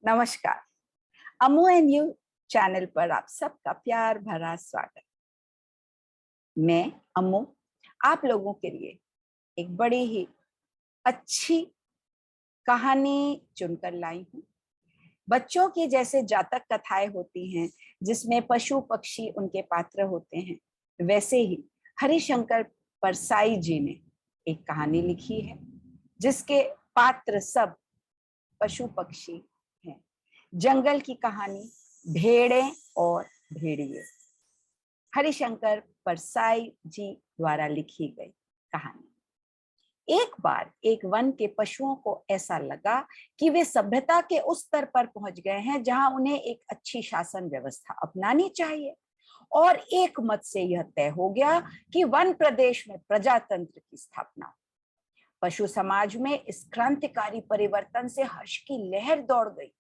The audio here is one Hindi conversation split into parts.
नमस्कार। अमू एंड यू चैनल पर आप सबका प्यार भरा स्वागत। मैं अमू आप लोगों के लिए एक बड़ी ही अच्छी कहानी चुनकर लाई हूँ। बच्चों की जैसे जातक कथाएं होती हैं जिसमें पशु पक्षी उनके पात्र होते हैं, वैसे ही हरिशंकर परसाई जी ने एक कहानी लिखी है जिसके पात्र सब पशु पक्षी हैं। जंगल की कहानी, भेड़ें और भेड़िए, हरिशंकर परसाई जी द्वारा लिखी गई कहानी। एक बार एक वन के पशुओं को ऐसा लगा कि वे सभ्यता के उस स्तर पर पहुंच गए हैं जहां उन्हें एक अच्छी शासन व्यवस्था अपनानी चाहिए, और एक मत से यह तय हो गया कि वन प्रदेश में प्रजातंत्र की स्थापना। पशु समाज में इस क्रांतिकारी परिवर्तन से हर्ष की लहर दौड़ गई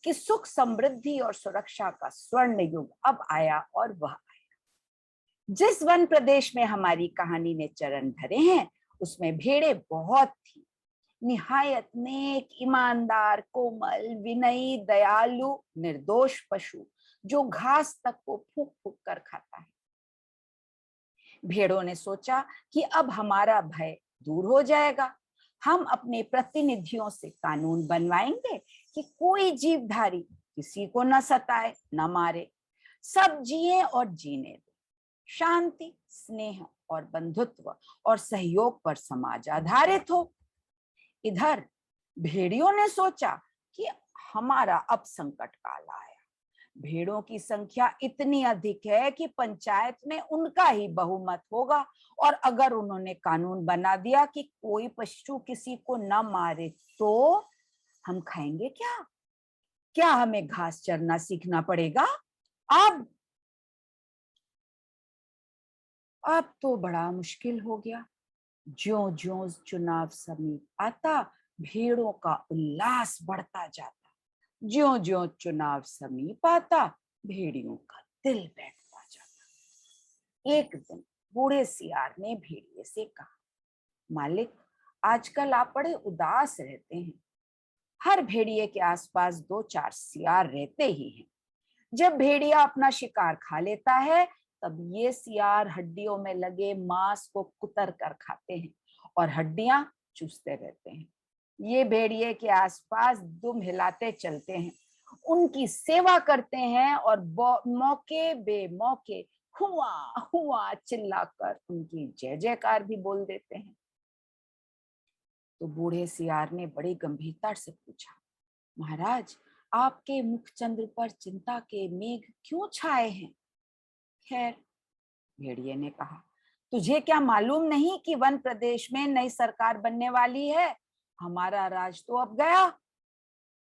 कि सुख समृद्धि और सुरक्षा का स्वर्ण युग अब आया। और वह जिस वन प्रदेश में हमारी कहानी ने चरण धरे हैं उसमें भेड़े बहुत थी, निहायत नेक, ईमानदार, कोमल, विनयी, दयालु, निर्दोष पशु जो घास तक को फूंक फूंक कर खाता है। भेड़ों ने सोचा कि अब हमारा भय दूर हो जाएगा। हम अपने प्रतिनिधियों से कानून बनवाएंगे कि कोई जीवधारी किसी को न सताए, न मारे, सब जिए और जीने दे। शांति, स्नेह और बंधुत्व और सहयोग पर समाज आधारित हो। इधर भेड़ियों ने सोचा कि हमारा अब संकट काल आया। भेड़ों की संख्या इतनी अधिक है कि पंचायत में उनका ही बहुमत होगा, और अगर उन्होंने कानून बना दिया कि कोई पशु किसी को न मारे तो हम खाएंगे क्या? क्या हमें घास चरना सीखना पड़ेगा? अब तो बड़ा मुश्किल हो गया। ज्यों ज्यों चुनाव समीप आता, भेड़ों का उल्लास बढ़ता जाता। ज्यों ज्यों चुनाव समीप आता, भेड़ियों का दिल बैठता जाता। एक दिन बूढ़े सियार ने भेड़िए से कहा, मालिक, आजकल आप बड़े उदास रहते हैं। हर भेड़िए के आसपास दो चार सियार रहते ही हैं। जब भेड़िया अपना शिकार खा लेता है तब ये सियार हड्डियों में लगे मांस को कुतर कर खाते हैं और हड्डियां चूसते रहते हैं। ये भेड़िए के आसपास दुम हिलाते चलते हैं, उनकी सेवा करते हैं और मौके बेमौके हुआ हुआ चिल्लाकर उनकी जय जयकार भी बोल देते हैं। तो बूढ़े सियार ने बड़ी गंभीरता से पूछा, महाराज, आपके मुखचंद्र पर चिंता के मेघ क्यों छाए हैं? खैर, भेड़िए ने कहा, तुझे क्या मालूम नहीं कि वन प्रदेश में नई सरकार बनने वाली है? हमारा राज तो अब गया।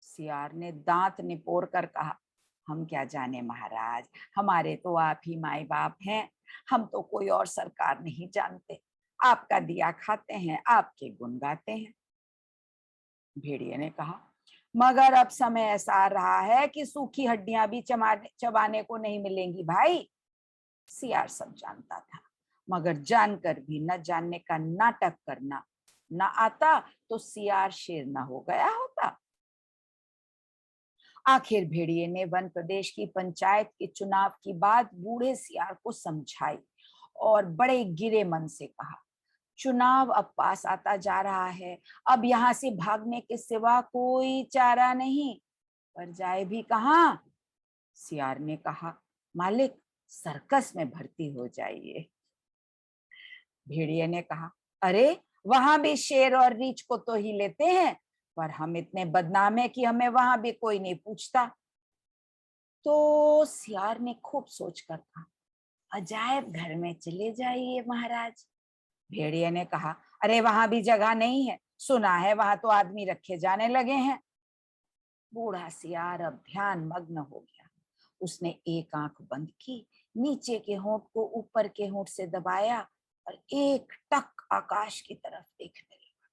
सियार ने दांत निपोर कर कहा, हम क्या जाने महाराज, हमारे तो आप ही माए बाप हैं। हम तो कोई और सरकार नहीं जानते। आपका दिया खाते हैं, आपके गुण गाते हैं। भेड़िए ने कहा, मगर अब समय ऐसा आ रहा है कि सूखी हड्डियां भी चबाने को नहीं मिलेंगी भाई। सियार सब जानता था, मगर जानकर भी न जानने का नाटक करना न आता तो सियार शेर न हो गया होता। आखिर भेड़िए ने वन प्रदेश की पंचायत के चुनाव की बात बूढ़े सियार को समझाई और बड़े गिरे मन से कहा, चुनाव अब पास आता जा रहा है, अब यहाँ से भागने के सिवा कोई चारा नहीं, पर जाए भी कहाँ? सियार ने कहा, मालिक, सर्कस में भर्ती हो जाइए। भेड़िए ने कहा, अरे वहां भी शेर और रीछ को तो ही लेते हैं, पर हम इतने बदनाम है कि हमें वहां भी कोई नहीं पूछता। तो सियार ने खूब सोचकर कहा, अजायब घर में चले जाइए महाराज। भेड़िए ने कहा, अरे वहां भी जगह नहीं है, सुना है वहां तो आदमी रखे जाने लगे हैं। बूढ़ा सियार अब ध्यान मग्न हो गया। उसने एक आंख बंद की, नीचे के होंठ को ऊपर के होंठ से दबाया और एक टक आकाश की तरफ देखने लगा।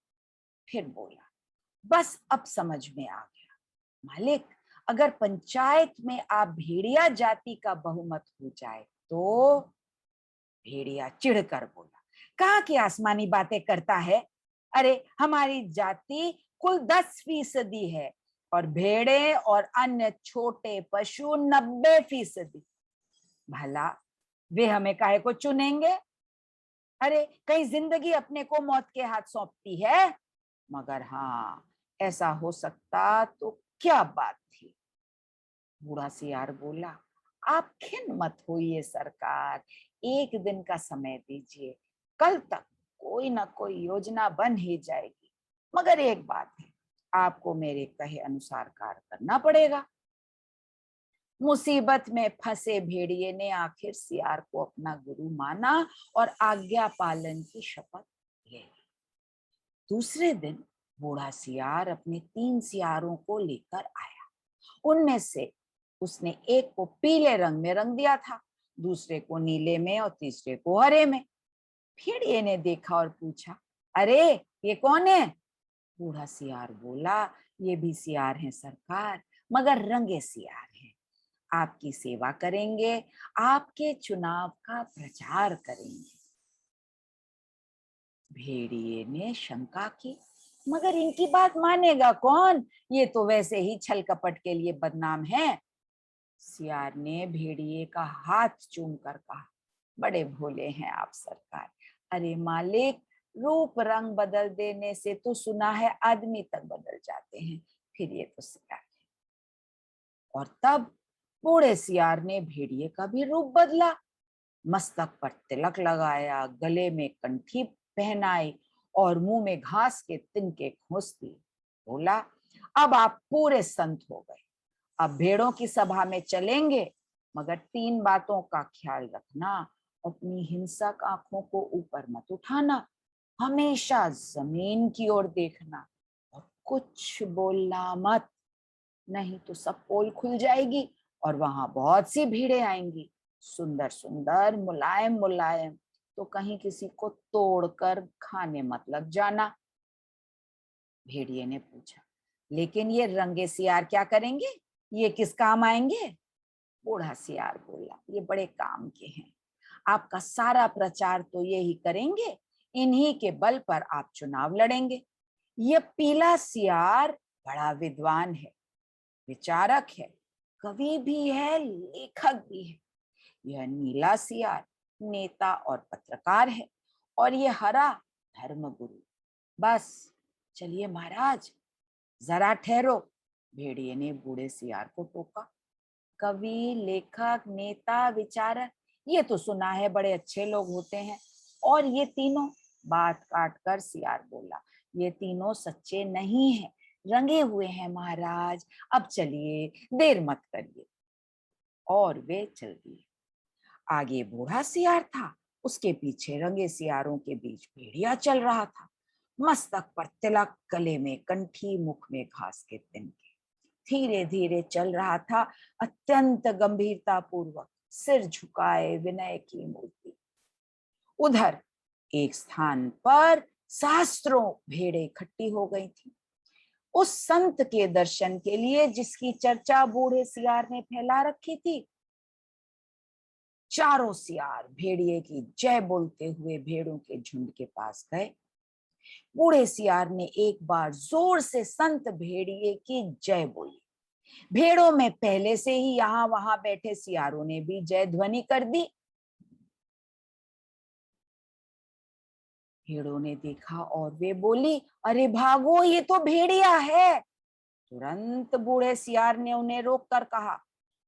फिर बोला, बस अब समझ में आ गया। मालिक, अगर पंचायत में आप भेड़िया जाति का बहुमत हो जाए तो? भेड़िया चिढ़कर बोला, कहाँ की आसमानी बातें करता है? अरे हमारी जाति कुल 10% है, और भेड़े और अन्य छोटे पशु 90%। भला वे हमें काहे को चुनेंगे? अरे कहीं जिंदगी अपने को मौत के हाथ सौंपती है? मगर हाँ, ऐसा हो सकता तो क्या बात थी। बूढ़ा सियार बोला, आप खिन मत होइए सरकार, एक दिन का समय दीजिए, कल तक कोई ना कोई योजना बन ही जाएगी। मगर एक बात है, आपको मेरे कहे अनुसार कार्य करना पड़ेगा। मुसीबत में फंसे भेड़िए ने आखिर सियार को अपना गुरु माना और आज्ञा पालन की शपथ ले ली। दूसरे दिन बूढ़ा सियार अपने 3 सियारों को लेकर आया। उनमें से उसने एक को पीले रंग में रंग दिया था, दूसरे को नीले में और तीसरे को हरे में। भेड़िए ने देखा और पूछा, अरे ये कौन है? बूढ़ा सियार बोला, ये भी सियार हैं सरकार, मगर रंगे सियार हैं। आपकी सेवा करेंगे, आपके चुनाव का प्रचार करेंगे। भेड़िए ने शंका की, मगर इनकी बात मानेगा कौन? ये तो वैसे ही छल कपट के लिए बदनाम है। सियार ने भेड़िए का हाथ चूम कर कहा, बड़े भोले हैं आप सरकार। अरे मालिक, रूप रंग बदल देने से तो सुना है आदमी तक बदल जाते हैं, फिर ये तो सियार है। और तब बूढ़े सियार ने भेड़िए का भी रूप बदला, मस्तक पर तिलक लगाया, गले में कंठी पहनाई और मुंह में घास के तिनके खोस दिए। बोला, अब आप पूरे संत हो गए, अब भेड़ों की सभा में चलेंगे, मगर 3 बातों का ख्याल रखना। अपनी हिंसक आंखों को ऊपर मत उठाना, हमेशा जमीन की ओर देखना और कुछ बोलना मत, नहीं तो सब पोल खुल जाएगी और वहां बहुत सी भीड़ें आएंगी, सुंदर सुंदर, मुलायम मुलायम, तो कहीं किसी को तोड़कर खाने मत लग जाना। भेड़िए ने पूछा, लेकिन ये रंगे सियार क्या करेंगे? ये किस काम आएंगे? बूढ़ा सियार बोला, ये बड़े काम के हैं, आपका सारा प्रचार तो यही करेंगे, इन्हीं के बल पर आप चुनाव लड़ेंगे। ये पीला सियार बड़ा विद्वान है, विचारक है, कवि भी है, लेखक भी है। यह नीला सियार नेता और पत्रकार है, और ये हरा धर्मगुरु। बस चलिए महाराज, जरा ठहरो। भेड़िए ने बूढ़े सियार को टोका, कवि, लेखक, नेता, विचारक, ये तो सुना है बड़े अच्छे लोग होते हैं, और ये तीनों? बात काट कर सियार बोला, ये तीनों सच्चे नहीं हैं, रंगे हुए हैं महाराज। अब चलिए, देर मत करिए। और वे चल दिए। आगे बूढ़ा सियार था, उसके पीछे रंगे सियारों के बीच भेड़िया चल रहा था, मस्तक पर तिलक, गले में कंठी, मुख में घास के तिनके। धीरे धीरे चल रहा था, अत्यंत गंभीरता पूर्वक, सिर झुकाए, विनय की मूर्ति। उधर एक स्थान पर सहस्त्रों भेड़ें इकट्ठी हो गई थी, उस संत के दर्शन के लिए जिसकी चर्चा बूढ़े सियार ने फैला रखी थी। चारों सियार भेड़िए की जय बोलते हुए भेड़ों के झुंड के पास गए। बूढ़े सियार ने एक बार जोर से संत भेड़िए की जय बोली। भेड़ों में पहले से ही यहां वहां बैठे सियारों ने भी जय ध्वनि कर दी। भेड़ों ने देखा और वे बोली, अरे भागो, ये तो भेड़िया है। तुरंत बूढ़े सियार ने उन्हें रोक कर कहा,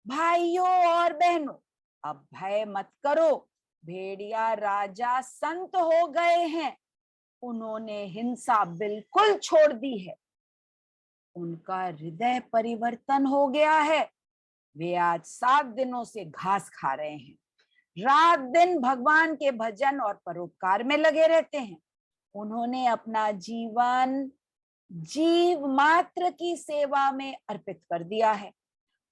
भाइयों और बहनों, अब भय मत करो, भेड़िया राजा संत हो गए हैं, उन्होंने हिंसा बिल्कुल छोड़ दी है, उनका हृदय परिवर्तन हो गया है। वे आज 7 दिनों से घास खा रहे हैं, रात दिन भगवान के भजन और परोपकार में लगे रहते हैं। उन्होंने अपना जीवन जीव मात्र की सेवा में अर्पित कर दिया है।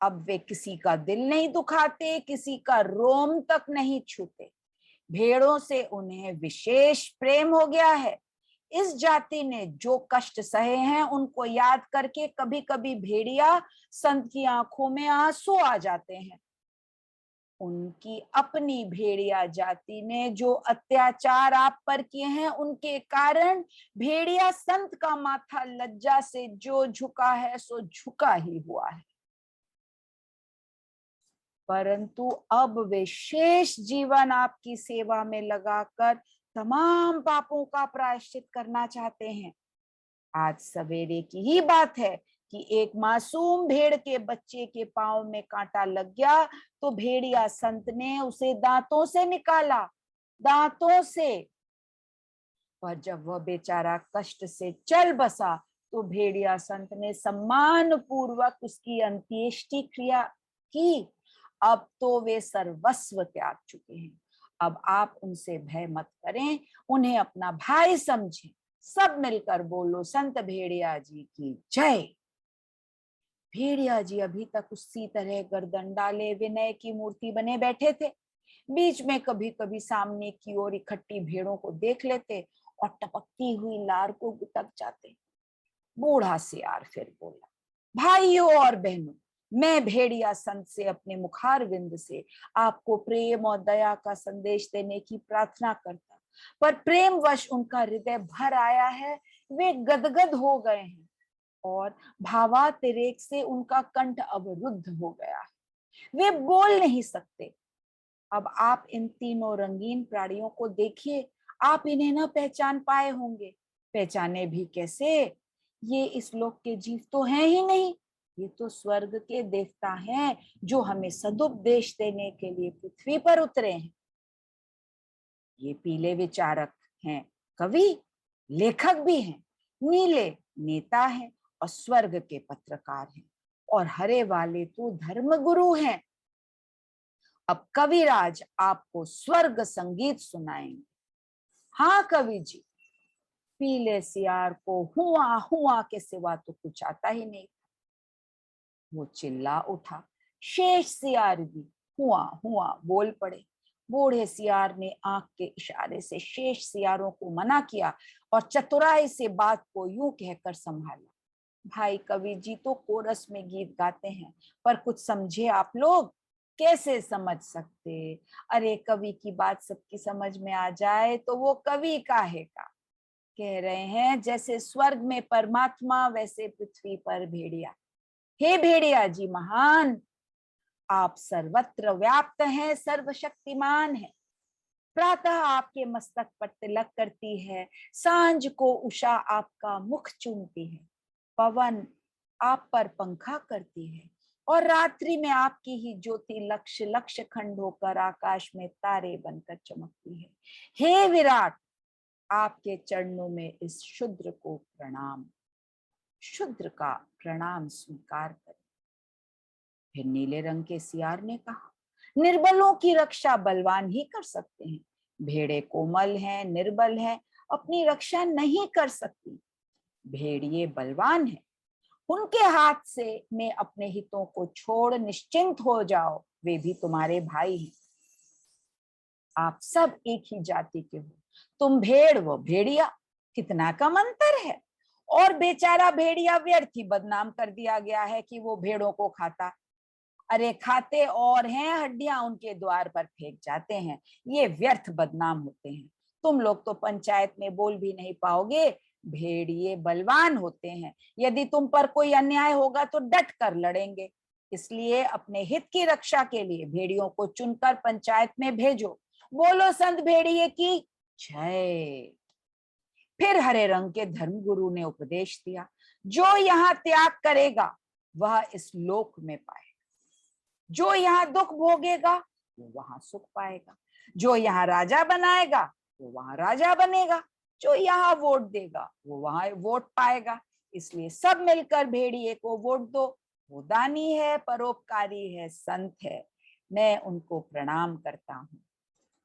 अब वे किसी का दिल नहीं दुखाते, किसी का रोम तक नहीं छूते। भेड़ों से उन्हें विशेष प्रेम हो गया है। इस जाति ने जो कष्ट सहे हैं, उनको याद करके कभी कभी भेड़िया संत की आंखों में आंसू आ जाते हैं। उनकी अपनी भेड़िया जाति ने जो अत्याचार आप पर किए हैं, उनके कारण भेड़िया संत का माथा लज्जा से जो झुका है सो झुका ही हुआ है। परंतु अब वे शेष जीवन आपकी सेवा में लगाकर तमाम पापों का प्रायश्चित करना चाहते हैं। आज सवेरे की ही बात है कि एक मासूम भेड़ के बच्चे के पांव में कांटा लग गया तो भेड़िया संत ने उसे दांतों से निकाला, दांतों से। पर जब वह बेचारा कष्ट से चल बसा तो भेड़िया संत ने सम्मान पूर्वक उसकी अंत्येष्टि क्रिया की। अब तो वे सर्वस्व त्याग चुके हैं। अब आप उनसे भय मत करें, उन्हें अपना भाई समझें। सब मिलकर बोलो संत भेड़िया जी की जय। भेड़िया जी अभी तक उसी तरह गर्दन डाले विनय की मूर्ति बने बैठे थे। बीच में कभी कभी सामने की ओर इकट्ठी भेड़ों को देख लेते और टपकती हुई लार को गुटक जाते। बूढ़ा सियार फिर बोला, भाइयों और बहनों, मैं भेड़िया संत से अपने मुखार विंद से आपको प्रेम और दया का संदेश देने की प्रार्थना करता, पर प्रेमवश उनका हृदय भर आया है। वे गदगद हो गए हैं और भावातिरेक से उनका कंठ अवरुद्ध हो गया है। वे बोल नहीं सकते। अब आप इन तीनों रंगीन प्राणियों को देखिए, आप इन्हें न पहचान पाए होंगे। पहचाने भी कैसे? ये इस लोक के जीव तो हैं ही नहीं, ये तो स्वर्ग के देवता हैं जो हमें सदुपदेश देने के लिए पृथ्वी पर उतरे हैं। ये पीले विचारक हैं, कवि, लेखक भी हैं, नीले नेता हैं और स्वर्ग के पत्रकार हैं, और हरे वाले तो धर्मगुरु हैं। अब कविराज आपको स्वर्ग संगीत सुनाएंगे। हाँ कवि जी। पीले सियार को हुआ हुआ के सिवा तो कुछ आता ही नहीं। वो चिल्ला उठा। शेष सियार भी हुआ हुआ बोल पड़े। बूढ़े सियार ने आंख के इशारे से शेष सियारों को मना किया और चतुराई से बात को यूं कहकर संभाला, भाई कवि जी तो कोरस में गीत गाते हैं, पर कुछ समझे आप लोग। कैसे समझ सकते? अरे कवि की बात सबकी समझ में आ जाए तो वो कवि काहे का। कह रहे हैं जैसे स्वर्ग में परमात्मा वैसे पृथ्वी पर भेड़िया। हे भेड़िया जी महान, आप सर्वत्र व्याप्त हैं, सर्वशक्तिमान हैं। प्रातः आपके मस्तक पर तिलक करती है, सांझ को उषा आपका मुख चूमती है, पवन आप पर पंखा करती है, और रात्रि में आपकी ही ज्योति लक्ष लक्ष खंड होकर आकाश में तारे बनकर चमकती है। हे विराट, आपके चरणों में इस शूद्र को प्रणाम। शूद्र का प्रणाम स्वीकार करें। फिर नीले रंग के सियार ने कहा, निर्बलों की रक्षा बलवान ही कर सकते हैं। भेड़े कोमल हैं, निर्बल हैं, अपनी रक्षा नहीं कर सकती। भेड़िए बलवान हैं, उनके हाथ से में अपने हितों को छोड़ निश्चिंत हो जाओ, वे भी तुम्हारे भाई हैं। आप सब एक ही जाति के हो, तुम भेड़ वो भेड़िया, कितना कम अंतर है। और बेचारा भेड़िया व्यर्थ ही बदनाम कर दिया गया है कि वो भेड़ों को खाता। अरे खाते और हैं, हड्डियां उनके द्वार पर फेंक जाते हैं, ये व्यर्थ बदनाम होते हैं। तुम लोग तो पंचायत में बोल भी नहीं पाओगे। भेड़िए बलवान होते हैं, यदि तुम पर कोई अन्याय होगा तो डट कर लड़ेंगे। इसलिए अपने हित की रक्षा के लिए भेड़ियों को चुनकर पंचायत में भेजो। बोलो संत भेड़िए की जय। फिर हरे रंग के धर्मगुरु ने उपदेश दिया, जो यहाँ त्याग करेगा वह इस लोक में पाए, जो यहाँ दुख भोगेगा वो वहां सुख पाएगा, जो यहाँ राजा बनाएगा वो वहां राजा बनेगा, जो यहाँ वोट देगा वो वहां वोट पाएगा। इसलिए सब मिलकर भेड़िए को वोट दो। वो दानी है, परोपकारी है, संत है, मैं उनको प्रणाम करता हूँ।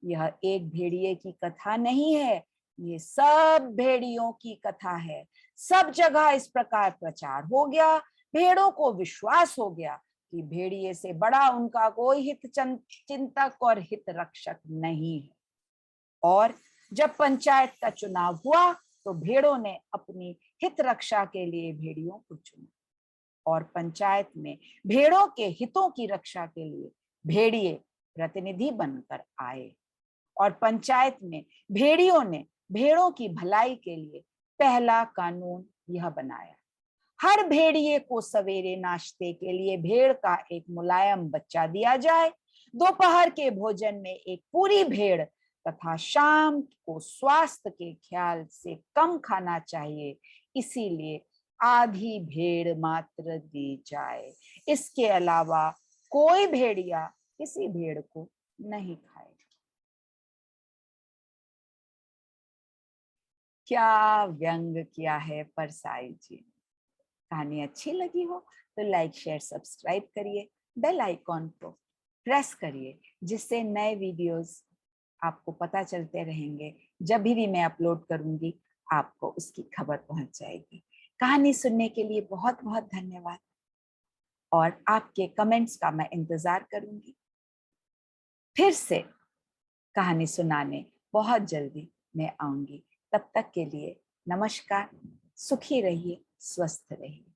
यह एक भेड़िए की कथा नहीं है, ये सब भेड़ियों की कथा है। सब जगह इस प्रकार प्रचार हो गया, भेड़ों को विश्वास हो गया कि भेड़िए से बड़ा उनका कोई हित चिंतक और हित रक्षक नहीं है। और जब पंचायत का चुनाव हुआ तो भेड़ों ने अपनी हित रक्षा के लिए भेड़ियों को चुना, और पंचायत में भेड़ों के हितों की रक्षा के लिए भेड़िए प्रतिनिधि बनकर आए और पंचायत में भेड़ियों ने भेड़ों की भलाई के लिए पहला कानून यह बनाया, हर भेड़िए को सवेरे नाश्ते के लिए भेड़ का एक मुलायम बच्चा दिया जाए, दोपहर के भोजन में एक पूरी भेड़ तथा शाम को स्वास्थ्य के ख्याल से कम खाना चाहिए, इसीलिए आधी भेड़ मात्र दी जाए। इसके अलावा कोई भेड़िया किसी भेड़ को नहीं खाए। क्या व्यंग किया है परसाई जी। कहानी अच्छी लगी हो तो लाइक शेयर सब्सक्राइब करिए, बेल आइकॉन को प्रेस करिए, जिससे नए वीडियोस आपको पता चलते रहेंगे। जब भी मैं अपलोड करूंगी आपको उसकी खबर पहुंच जाएगी। कहानी सुनने के लिए बहुत बहुत धन्यवाद और आपके कमेंट्स का मैं इंतजार करूंगी। फिर से कहानी सुनाने बहुत जल्दी मैं आऊंगी। तब तक के लिए नमस्कार, सुखी रहिए, स्वस्थ रहिए।